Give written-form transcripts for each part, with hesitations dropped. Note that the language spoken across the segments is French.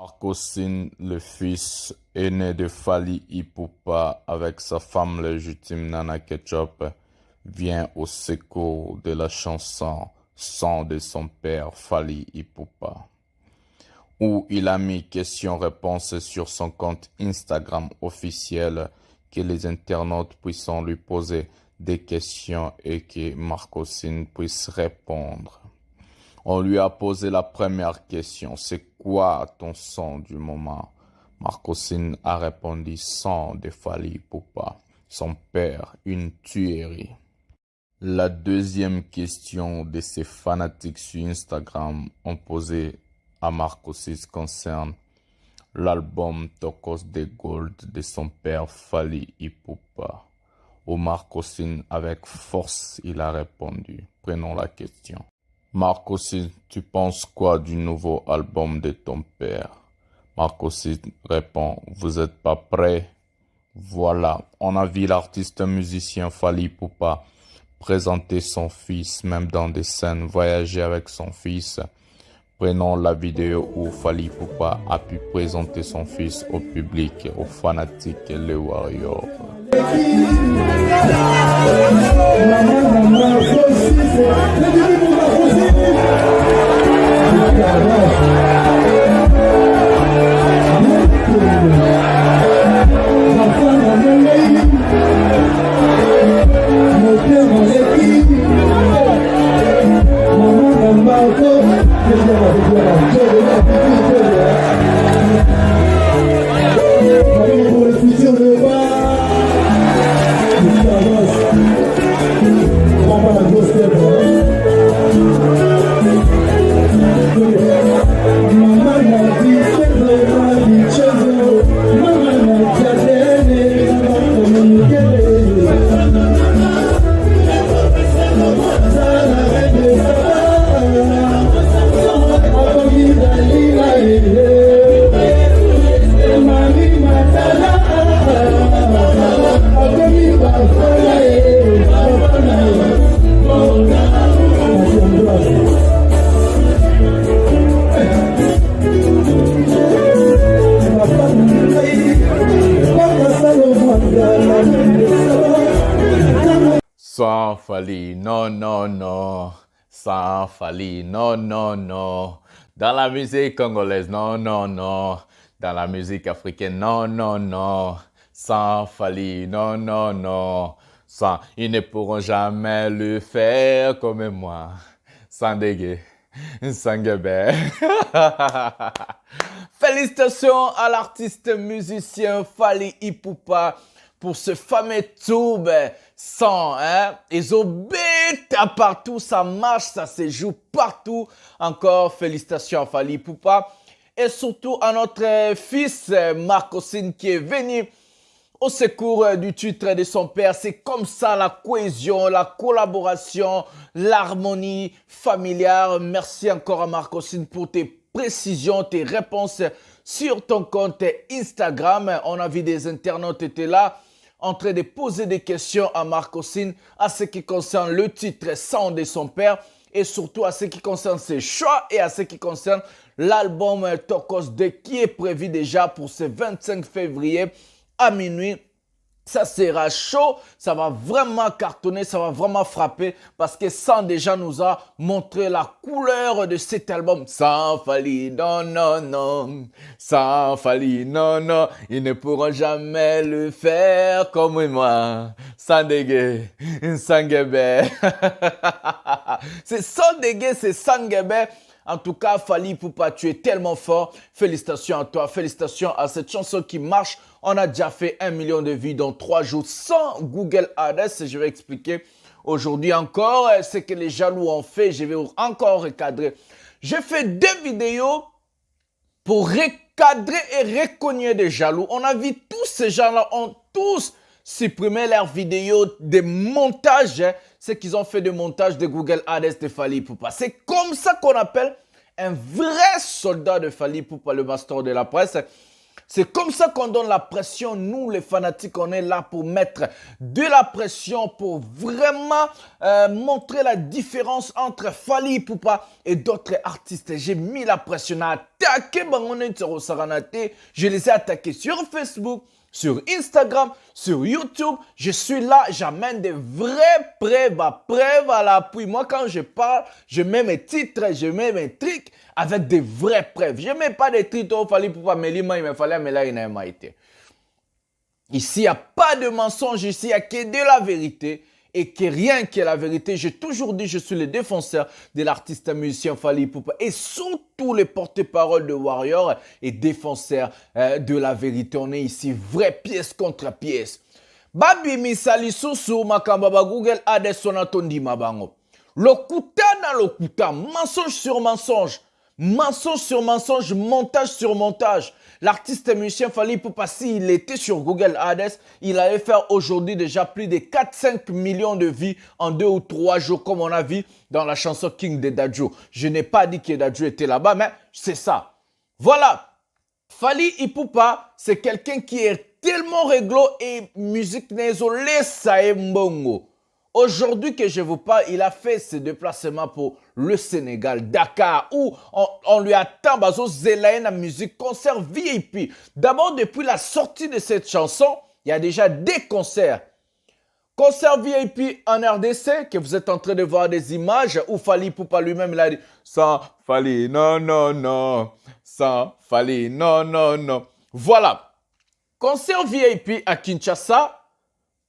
Marco-Sin, le fils aîné de Fally Ipupa avec sa femme légitime Nana Ketchup, vient au secours de la chanson Sang de son père Fally Ipupa, où il a mis questions-réponses sur son compte Instagram officiel, que les internautes puissent lui poser des questions et que Marco-Sin puisse répondre. On lui a posé la première question: c'est quoi ton son du moment? Marco-Sin a répondu: son de Fally Ipupa, son père, une tuerie. La deuxième question de ses fanatiques sur Instagram ont posé à Marco-Sin concerne l'album Tokos de Gold de son père Fally Ipupa. Au Marco-Sin, avec force, il a répondu. Prenons la question. Marco-Sin, tu penses quoi du nouveau album de ton père? Marco-Sin répond: vous êtes pas prêts? Voilà, on a vu l'artiste musicien Fally Ipupa présenter son fils, même dans des scènes, voyager avec son fils. Prenons la vidéo où Fally Ipupa a pu présenter son fils au public, aux fanatiques, les Warriors. Sans Fally, non, non, non. Sans Fally, non, non, non. Dans la musique congolaise, non, non, non. Dans la musique africaine, non, non, non. Sans Fally, non, non, non. Sans, ils ne pourront jamais le faire comme moi. Sans dégué, sans guébé. Félicitations à l'artiste musicien Fally Ipupa pour ce fameux tube sans, ils ont bête à partout, ça marche, ça se joue partout. Encore félicitations à Fally Ipupa et surtout à notre fils Marco-Sin qui est venu au secours du titre de son père. C'est comme ça la cohésion, la collaboration, l'harmonie familiale. Merci encore à Marco-Sin pour tes précisions, tes réponses sur ton compte Instagram. On a vu des internautes étaient là en train de poser des questions à Marco-Sin à ce qui concerne le titre Sang de son père et surtout à ce qui concerne ses choix et à ce qui concerne l'album Tokos 2 qui est prévu déjà pour ce 25 février à minuit. Ça sera chaud, ça va vraiment cartonner, ça va vraiment frapper parce que Sang déjà nous a montré la couleur de cet album. Sans Fally, non, non, non. Sans Fally, non, non. Ils ne pourront jamais le faire comme moi. Sans dégué, sans guébé. C'est sans dégué, c'est sans guébé. En tout cas, Fally Ipupa, tu es tellement fort. Félicitations à toi. Félicitations à cette chanson qui marche. On a déjà fait 1 million de vues dans 3 jours sans Google Ads. Je vais expliquer aujourd'hui encore ce que les jaloux ont fait. Je vais encore recadrer. J'ai fait 2 vidéos pour recadrer et recogner des jaloux. On a vu tous ces gens-là ont tous supprimé leurs vidéos de montage. C'est qu'ils ont fait de montage de Google Ads de Fally Ipupa. C'est comme ça qu'on appelle un vrai soldat de Fally Ipupa, le master de la presse. C'est comme ça qu'on donne la pression. Nous, les fanatiques, on est là pour mettre de la pression, pour vraiment montrer la différence entre Fally Ipupa et d'autres artistes. J'ai mis la pression à attaquer Bangoné Tsoro Saranate. Je les ai attaqués sur Facebook, sur Instagram, sur YouTube. Je suis là, j'amène des vraies preuves à l'appui. Moi, quand je parle, je mets mes titres, je mets mes trucs avec des vraies preuves. Je ne mets pas des titres, il fallait pour me lire, il me fallait me lire, Ici, il n'y a pas de mensonge, ici, il n'y a que de la vérité. Et que rien que la vérité, j'ai toujours dit, je suis le défenseur de l'artiste musicien Fally Ipupa et surtout le porte-parole de Warrior et défenseur de la vérité. On est ici, vraie pièce contre pièce. Babi misali susu makamba Google Ades sonatondi mabango. Lokuta na lokuta, mensonge sur mensonge. Mensonge sur mensonge, montage sur montage. L'artiste musicien Fally Ipupa, s'il était sur Google Ads, il allait faire aujourd'hui déjà plus de 4-5 millions de vues en 2 ou 3 jours, comme on a vu dans la chanson King de Dadju. Je n'ai pas dit que Dadju était là-bas, mais c'est ça. Voilà. Fally Ipupa, c'est quelqu'un qui est tellement réglo et musique nésolé, ça est mbongo. Aujourd'hui que je vous parle, il a fait ses déplacements pour le Sénégal, Dakar, où on lui attend Bazo Zelaine la musique, concert VIP. D'abord, depuis la sortie de cette chanson, il y a déjà des concerts. Concert VIP en RDC, que vous êtes en train de voir des images, où Fally Ipupa lui-même, il a dit « Sans Fally, non, non, non. Sans Fally, non, non, non. » Voilà. Concert VIP à Kinshasa,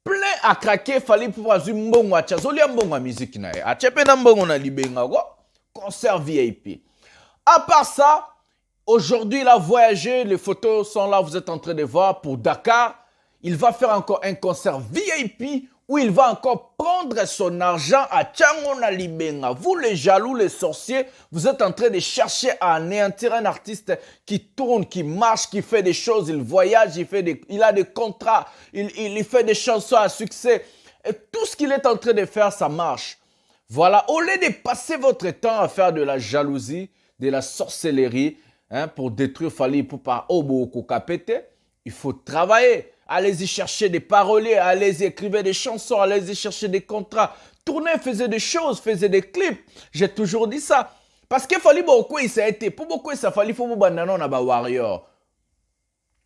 plein à craquer, Fally Ipupa mbongo acha zoli mbongo musique na ye acha pe na mbongo na libenga go concert VIP. À part ça, aujourd'hui il a voyagé, les photos sont là, vous êtes en train de voir pour Dakar. Il va faire encore un concert VIP où il va encore prendre son argent à Tchangona Libenga. Vous les jaloux, les sorciers, vous êtes en train de chercher à anéantir un artiste qui tourne, qui marche, qui fait des choses, il voyage, il a des contrats, il fait des chansons à succès. Et tout ce qu'il est en train de faire, ça marche. Voilà, au lieu de passer votre temps à faire de la jalousie, de la sorcellerie, pour détruire Fally Ipupa Obo Kokapete, il faut travailler. Allez-y chercher des paroliers, allez-y écrire des chansons, allez-y chercher des contrats. Tournez, faisez des choses, faisez des clips. J'ai toujours dit ça. Parce que Fally beaucoup, il s'est été. Pour beaucoup, ça Fally faut banano na ba Warrior.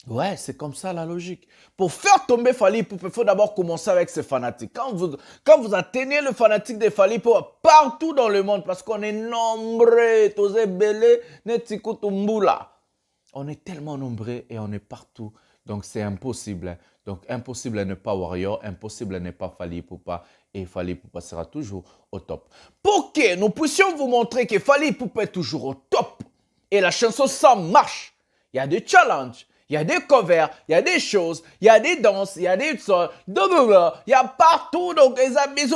Ouais, c'est comme ça la logique. Pour faire tomber Fally Ipupa, il faut d'abord commencer avec ses fanatiques. Quand vous atteignez le fanatique de Fally Ipupa partout dans le monde, parce qu'on est nombreux, on est tellement nombreux et on est partout. Donc, c'est impossible. Donc, impossible n'est pas Warrior, impossible n'est pas Fally Ipupa. Et Fally Ipupa sera toujours au top. Pour que nous puissions vous montrer que Fally Ipupa est toujours au top et la chanson ça marche, il y a des challenges, il y a des covers, il y a des choses, il y a des danses, il y a des sons, il y a partout. Donc, les amis,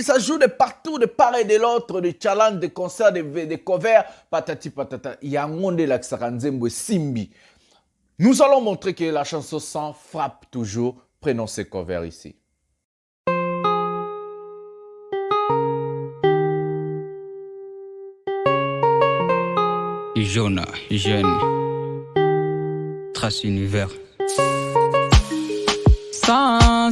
ça joue de partout, de part et de l'autre, des challenges, des concerts, des covers, patati patata. Il y a un monde là qui s'arrange, Simbi. Nous allons montrer que la chanson 100 frappe toujours. Prenons ces covers ici. Jonah, jeune, trace univers. Sans,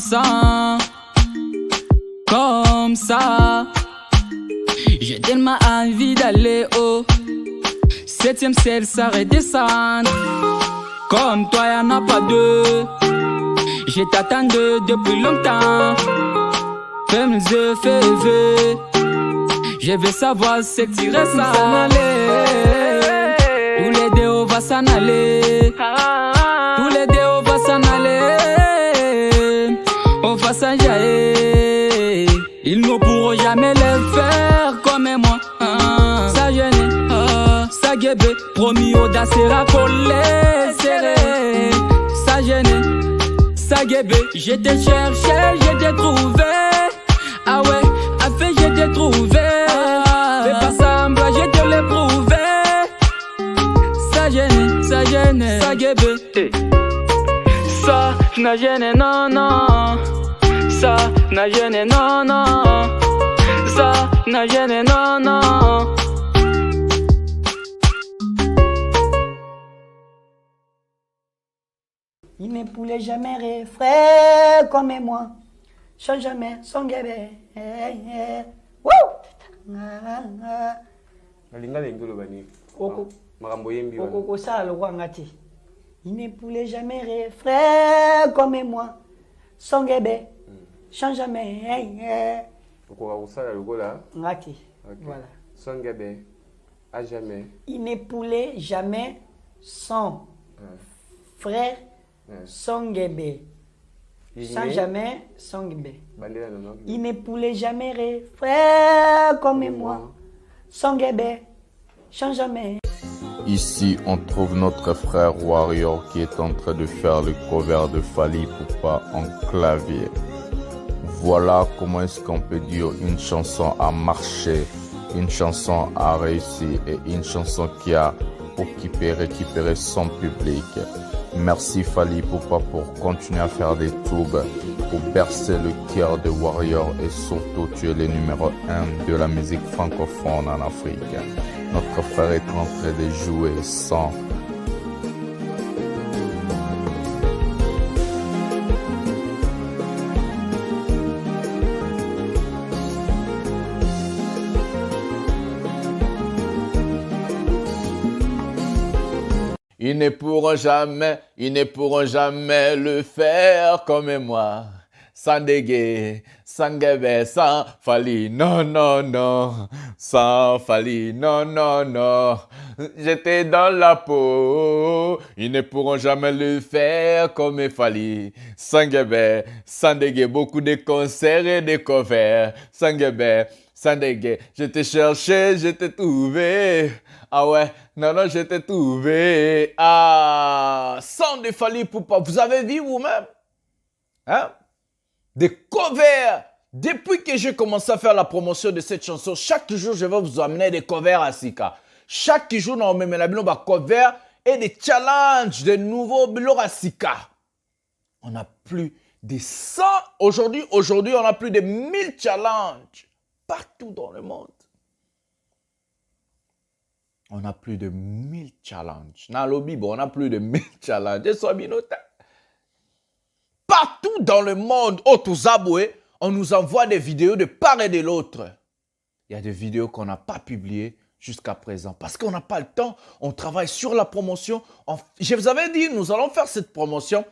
comme ça, j'ai tellement envie d'aller au 7e ciel, ça redescendre. Comme toi, y'en a pas deux. Je t'attendais depuis longtemps. Fais-moi fais. Je veux savoir ce que tu restes à aller. Tous les deux, on va s'en aller. Tous les deux, on va s'en aller. On va s'en aller. Ils ne pourront jamais le faire comme moi. Ça gêne, ça guébé. Promis, audace sera collé, serré. Ça gêne, ça guébé. Je t'ai cherché, je t'ai trouvé. Ah ouais, afin je t'ai trouvé. Fais pas semblant, je te l'ai prouvé. Ça gêne, ça guébé. Ça n'a gêné, non, non. Ça n'a gêné, non, non. Ça n'a gêné, non, non. Il ne pourrait jamais rire, frère comme moi. Change jamais son bébé. Wouh! Koko ça le roi ngati. Il ne pourrait jamais rire, frère comme moi. Son bébé. Change jamais. Koko ça le roi ngati. Voilà. Son bébé. À jamais. Il ne pourrait jamais son frère son bébé. Sans jamais son bébé. Il ne pourrait jamais rire, frère comme moi. Son bébé, sans jamais. Ici, on trouve notre frère Warrior qui est en train de faire le cover de Fally Ipupa en clavier. Voilà comment est-ce qu'on peut dire une chanson a marché, une chanson a réussi et une chanson qui a récupéré son public. Merci Fally Ipupa pour continuer à faire des tubes, pour bercer le cœur de Warrior et surtout tu es le numéro 1 de la musique francophone en Afrique. Notre frère est en train de jouer sans. Ils ne pourront jamais le faire comme moi. Sans Dégué, sans Guébé, sans Fally, non, non, non. Sans Fally, non, non, non. J'étais dans la peau. Ils ne pourront jamais le faire comme Fally. Sans Guébé, sans Dégué, beaucoup de concerts et de covers. Sans Guébé, sans Dégué, je t'ai cherché, je t'ai trouvé. Ah ouais, non, non, je t'ai trouvé. Ah, sans de Fally Ipupa, vous avez vu vous-même? Hein? Des covers. Depuis que j'ai commencé à faire la promotion de cette chanson, chaque jour, je vais vous amener des covers à Sika. Chaque jour, on met la covers et des challenges, des nouveaux bilors à Sika. On a plus de 100. Aujourd'hui, on a plus de 1000 challenges partout dans le monde. On a plus de 1000 challenges. Dans le Bible, on a plus de 1000 challenges. Partout dans le monde, on nous envoie des vidéos de part et de l'autre. Il y a des vidéos qu'on n'a pas publiées jusqu'à présent. Parce qu'on n'a pas le temps. On travaille sur la promotion. Je vous avais dit, nous allons faire cette promotion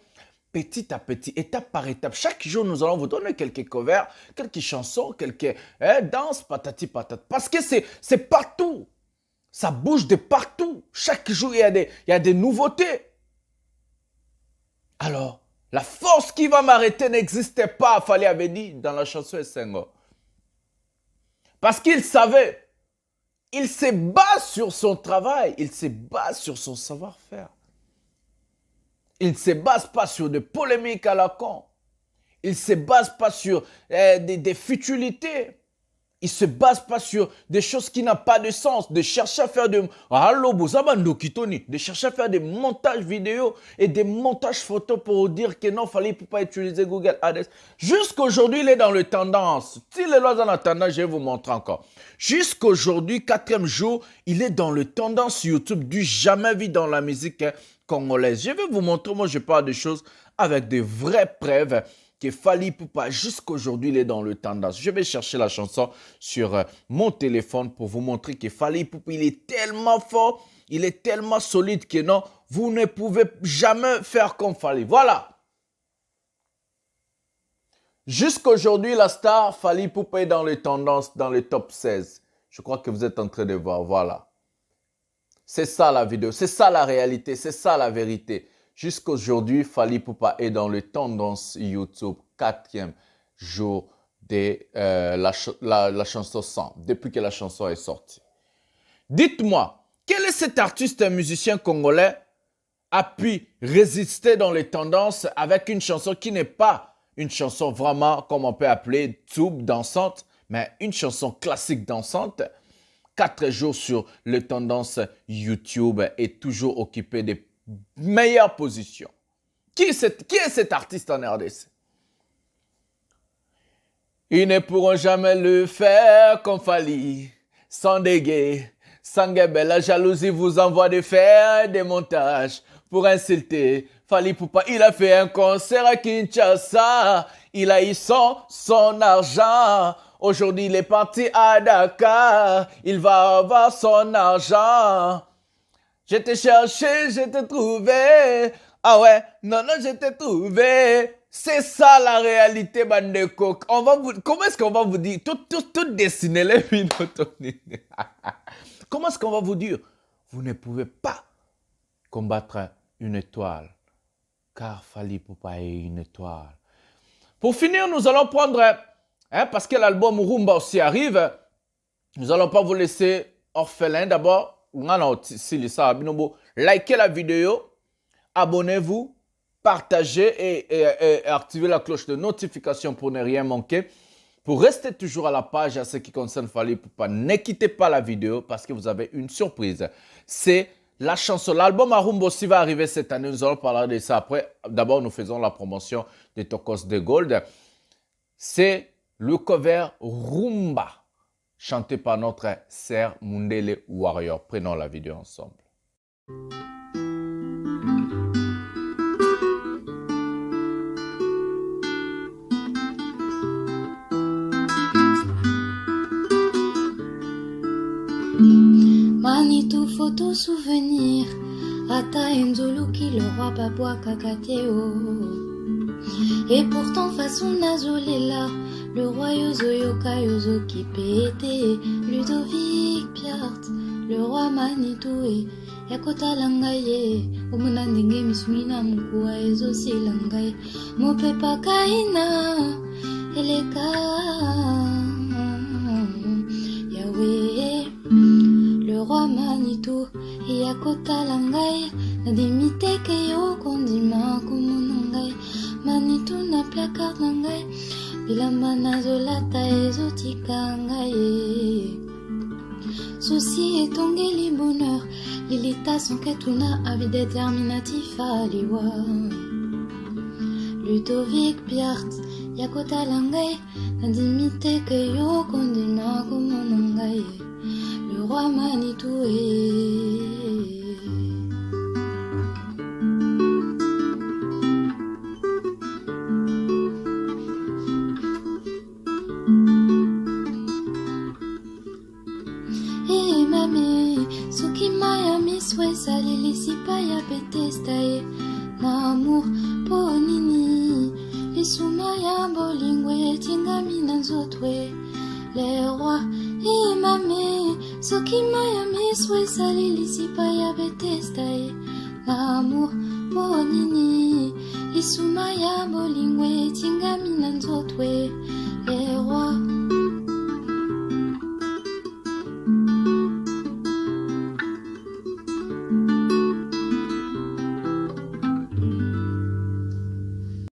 petit à petit, étape par étape. Chaque jour, nous allons vous donner quelques covers, quelques chansons, quelques danses, patati patata. Parce que c'est partout. Ça bouge de partout. Chaque jour, il y a des nouveautés. Alors, la force qui va m'arrêter n'existait pas, Fally avait dit dans la chanson Essengo. Parce qu'il savait, il se base sur son travail, il se base sur son savoir-faire. Il ne se base pas sur des polémiques à la con. Il ne se base pas sur des futilités. Il ne se base pas sur des choses qui n'ont pas de sens, de chercher à faire de chercher à faire des montages vidéo et des montages photos pour dire que non, Fally Ipupa utiliser Google Ads. Jusqu'aujourd'hui, il est dans le tendance. Si les lois dans la tendance, je vais vous montrer encore. Jusqu'aujourd'hui, 4e jour, il est dans le tendance YouTube du jamais vu dans la musique congolaise. Je vais vous montrer, moi je parle des choses avec des vraies preuves. Que Fally Ipupa, jusqu'aujourd'hui, il est dans le tendance. Je vais chercher la chanson sur mon téléphone pour vous montrer que Fally Ipupa, il est tellement fort, il est tellement solide que non, vous ne pouvez jamais faire comme Fally. Voilà. Jusqu'aujourd'hui, la star Fally Ipupa est dans les tendances, dans les top 16. Je crois que vous êtes en train de voir, voilà. C'est ça la vidéo, c'est ça la réalité, c'est ça la vérité. Jusqu'aujourd'hui, Fally Ipupa est dans les tendances YouTube, 4e jour de la chanson 100, depuis que la chanson est sortie. Dites-moi, quel est cet artiste musicien congolais a pu résister dans les tendances avec une chanson qui n'est pas une chanson vraiment, comme on peut appeler, tube, dansante, mais une chanson classique dansante, 4 jours sur les tendances YouTube et toujours occupé des meilleure position. Qui est cet artiste en RDC? Ils ne pourront jamais le faire comme Fally, sans Dégué, sans Guébé. La jalousie vous envoie de faire des montages pour insulter Fally Ipupa. Il a fait un concert à Kinshasa. Il a eu son argent. Aujourd'hui, il est parti à Dakar. Il va avoir son argent. Je t'ai cherché, je t'ai trouvé. Ah ouais, non, je t'ai trouvé. C'est ça la réalité, bande de coq. Comment est-ce qu'on va vous dire? Tout dessiner les minotones. Comment est-ce qu'on va vous dire? Vous ne pouvez pas combattre une étoile. Car Fally Ipupa est une étoile. Pour finir, nous allons prendre, parce que l'album Rumba aussi arrive, nous n'allons pas vous laisser orphelin. D'abord, likez la vidéo, abonnez-vous, partagez et activez la cloche de notification pour ne rien manquer. Pour rester toujours à la page à ce qui concerne Fally Ipupa, ne quittez pas la vidéo parce que vous avez une surprise. C'est la chanson, l'album Rumba aussi va arriver cette année. Nous allons parler de ça après. D'abord, nous faisons la promotion de Tokos de Gold. C'est le cover Rumba, chanté par notre sœur Mundele Warrior. Prenons la vidéo ensemble. Manitou, photo, souvenir. Ata Enzolo qui le roi Babua Kakateo. Et pourtant, façon Nazolela, le roi Yozo Yoka Yozo qui pétait. Ludovic Piart, le roi Manitou et Yakota Langaye. Omunandinge Misumina Mukua Ezo Silangaye. Mopepa Kaina, Eleka. Yahweh. Le roi Manitou, Yakota Langai, Nadimite Keyo Kondima Kumunangai, Manitou na placard Langai, Bilamba Zolata Ezotika Ngai. Souci et tongeli bonheur, Lilita Sanketuna avis déterminatif à Liwa. Ludovic Piart, Yakota Langai, Nadimite Keyo Kondima Kumunangai. Le roi Manitou et mamé, Suki Miami, Sway Salili, Sipaya, Betestae, Namour, Ponini, les Soumaya, Bolingwe, Tingami, Nanzotwe, les rois. Imame, Soki Miami, Sway Salili, Sipaya, Betestae, Namour, Bonini, Isumaya, Bolingwe, Tingami, Nanzotwe, les rois.